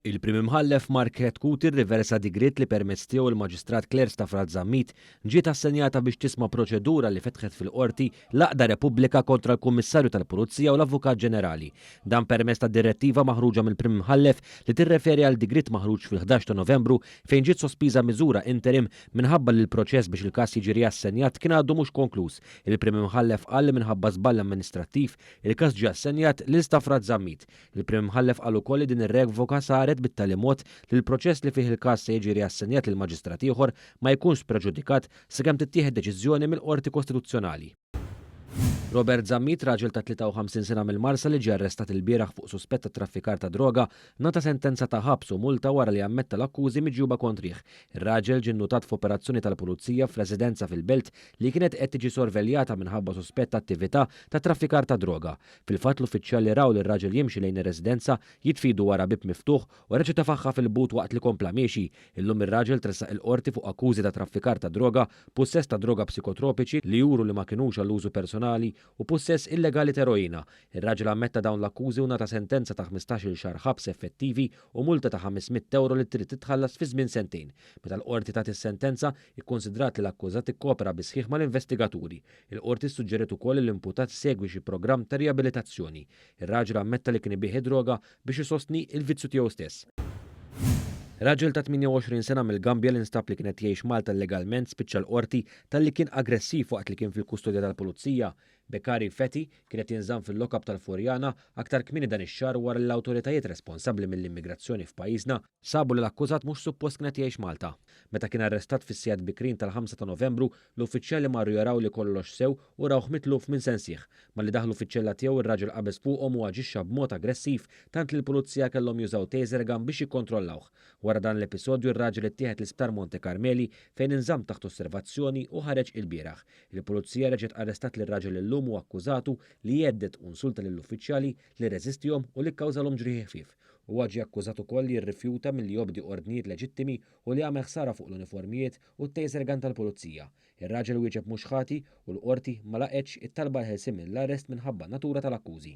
Il-Prim Imħallef Mark Headquarter riversa digrit li permezz tiegħu il-Maġistrat Claire Stafrat Zammit ġiet assenjata biex tisma' proċedura li fetħet fil-qorti l-Aqda Repubblika kontra l-Kummissarju tal-Pulizija u l-Avukat Ġenerali. Dan permezz ta' direttiva maħruġa mill-Prim Imħallef li tirreferi għal digrit maħruġ fil-11 ta' Novembru fejn ġiet sospiża miżura interim minħabba li l-proċess biex il-każ jiġi riassenjat kien għadu mhux konkluż. Il-Prim Imħallef qal li minħabba żball amministrattiv il-każ ġie assenjat lil Stafrat Zammit. Il-Prim Imħallef qal ukoll li din ir-revoka saret bit-tali mod li l-proċess li fih il-każ se jiġi riassenjat lil maġistrat ieħor ma jkunx preġudikat sakemm tittieħed deċiżjoni mill-Qorti Kostituzzjonali. Robert Zammit, raġel ta' 53 sena mill-Marsa li ġie arrestat il-bieraħ fuq suspett ta' traffikar ta' droga, nata sentenza ta' ħabs u multa wara li ammetta l-akkużi miġjuba kontrih. Ir-raġel ġie nnutat f'operazzjoni tal-Pulizija f'residenza fil-Belt li kienet qed tiġi sorveljata minħabba suspett ta' attività ta' traffikar ta' droga. Fil-fatt l-uffiċjali raw li r-raġel jimxi lejn ir-residenza jitfidu wara bib miftuħ u reġgħu tafaħħa fil-but waqt li kompla miexi. Illum ir-raġel tressaq il-qorti fuq akkużi ta' traffikar ta' droga, possess ta' droga psikotropiċi li juru li ma kinux għall-użu personali u possess illegali ta' eroina. Ir-raġel ammetta dawn l-akkużi u nata sentenza ta' 15-il xahar ħabs effettivi u multa ta' 500 euro li trid titħallas fi żmien sentejn. Meta l-qorti tagħti is-sentenza ikkunsidrat li l-akkużat ikkopera bi sħiħ mal-investigaturi. Il-qorti suġġeriet ukoll li l-imputat segwi xi programm ta' riabilitazzjoni. Ir-raġel ammetta li kien ibih droga biex isostni l-vizzju tiegħu stess. Raġel ta' 28 sena mill-Gambja li nstab li kienet jgħix Malta legalment spiċċa l-qorti tal-li kien aggressiv waqt li kien fil-kustodja tal-Pulizija. Bekari Feti kienet jinżamm fil-lokab tal-Furjana aktar kmieni dan ix-xahar wara l-awtoritajiet responsabbli mill-immigrazzjoni f'pajjiżna sabu li l-akkużat mhux suppost kienet jgħix Malta. Meta kien arrestat fis-sigħat bikrin tal-5 ta' Novembru, l-uffiċjali marru jaraw li kollox sew u rawh mitluf minn sensieħ. Malli daħlu fiċċella tiegħu ir-raġel qabeż fuqhom u aġixxa b'mod aggressiv tant li l-pulizija kellhom jużaw taser gun biex jikkontrollawh. Wara dan l-episodju ir-raġel ittieħed l-isptar Monte Carmeli fejn inżamm taħt osservazzjoni u ħareġ il-bieraħ. Il-pulizija reġgħet arrestat lir-raġel illum u akkużatu li jeddet u insulta lill-uffiċjali li reżistihom u li kkawżalhom ġrieħi ħfief. Huwa ġie akkużat ukoll li jirrifjuta milli jobdi ordnijiet leġittimi u li għamel ħsara fuq l-uniformijiet u t-taser gun tal-pulizija. Ir-raġel wieġeb mhux ħati u l-qorti ma laqgħetx it-talba ħelsien mill-arrest minħabba natura tal-akkużi.